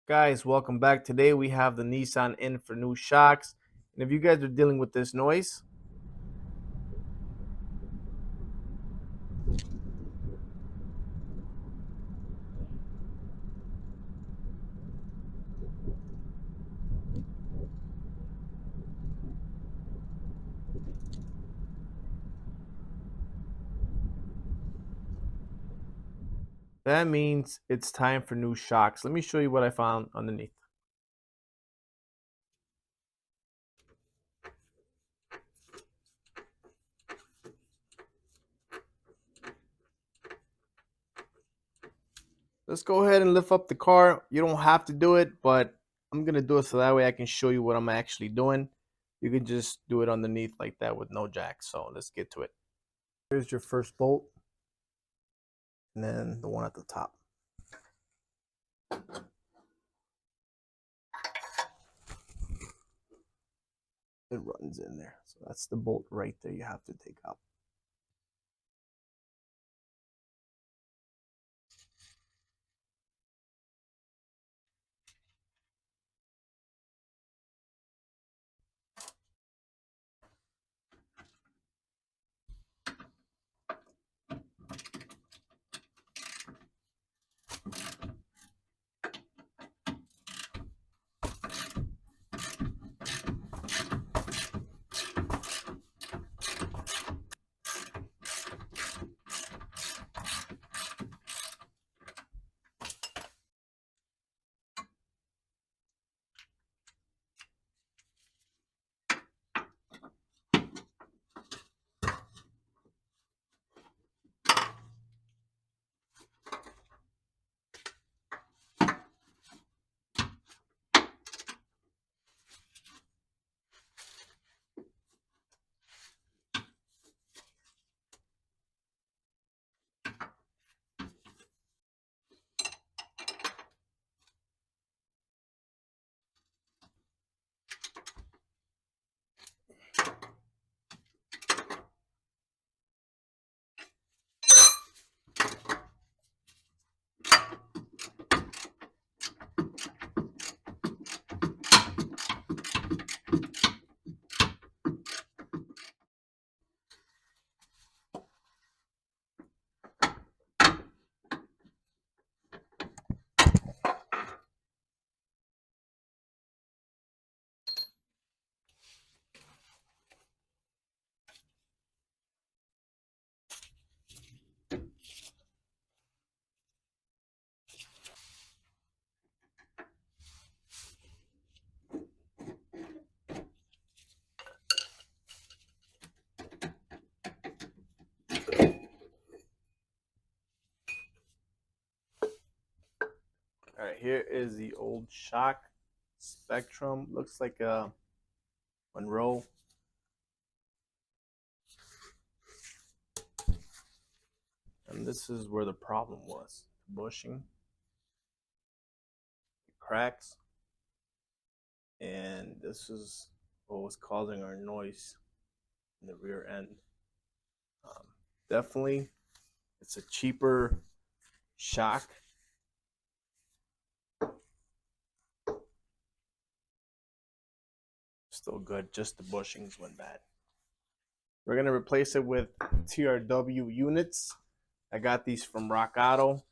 Guys, welcome back. Today we have the Nissan in for new shocks. And if you guys are dealing with this noise, that means it's time for new shocks. Let me show you what I found underneath. Let's go ahead and lift up the car. You don't have to do it, but I'm going to do it so that way I can show you what I'm actually doing. You can just do it underneath like that with no jack. So let's get to it. Here's your first bolt, and then the one at the top. It runs in there. So that's the bolt right there you have to take out. All right, here is the old shock Spectrum. Looks like a Monroe. And this is where the problem was. Bushing, cracks, and this is what was causing our noise in the rear end. Um, Definitely, it's a cheaper shock. Still good, just the bushings went bad. We're gonna replace it with TRW units. I got these from Rock Auto.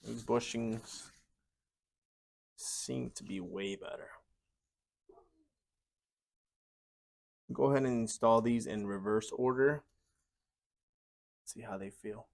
These bushings seem to be way better. Go ahead and install these in reverse order. See how they feel.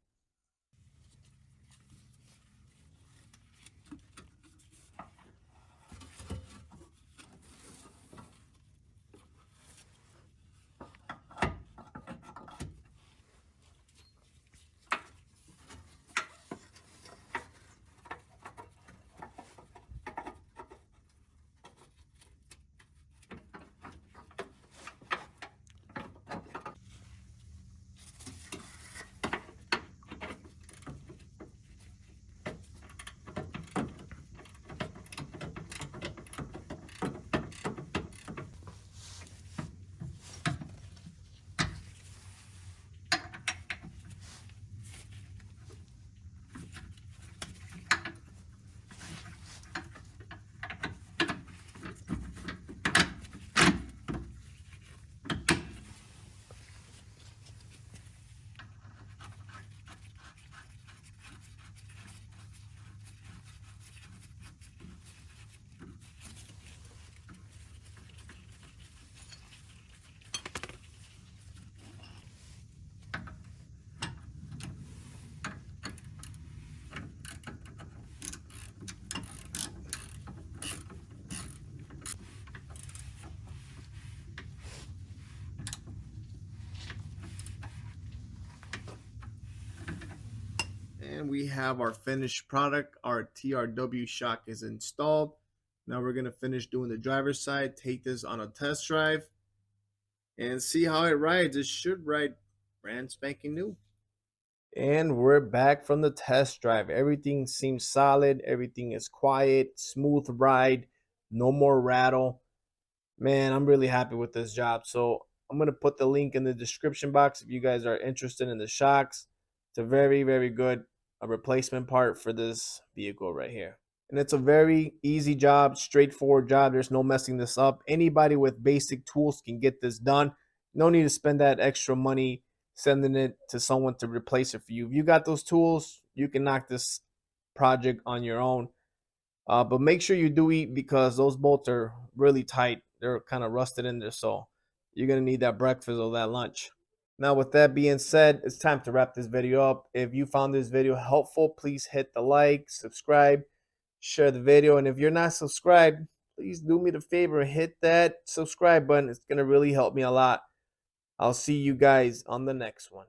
And we have our finished product. Our TRW shock is installed. Now we're going to finish doing the driver's side, take this on a test drive, and see how it rides. It should ride brand spanking new. And we're back from the test drive. Everything seems solid. Everything is quiet, smooth ride, no more rattle. Man, I'm really happy with this job. So I'm going to put the link in the description box if you guys are interested in the shocks. It's a very, very good replacement part for this vehicle right here. And it's a very easy job, straightforward job. There's no messing this up. Anybody with basic tools can get this done. No need to spend that extra money sending it to someone to replace it for you. If you got those tools, you can knock this project on your own. But make sure you do eat because those bolts are really tight. They're kind of rusted in there. So you're going to need that breakfast or that lunch. Now, with that being said, it's time to wrap this video up. If you found this video helpful, please hit the like, subscribe, share the video. And if you're not subscribed, please do me the favor, hit that subscribe button. It's going to really help me a lot. I'll see you guys on the next one.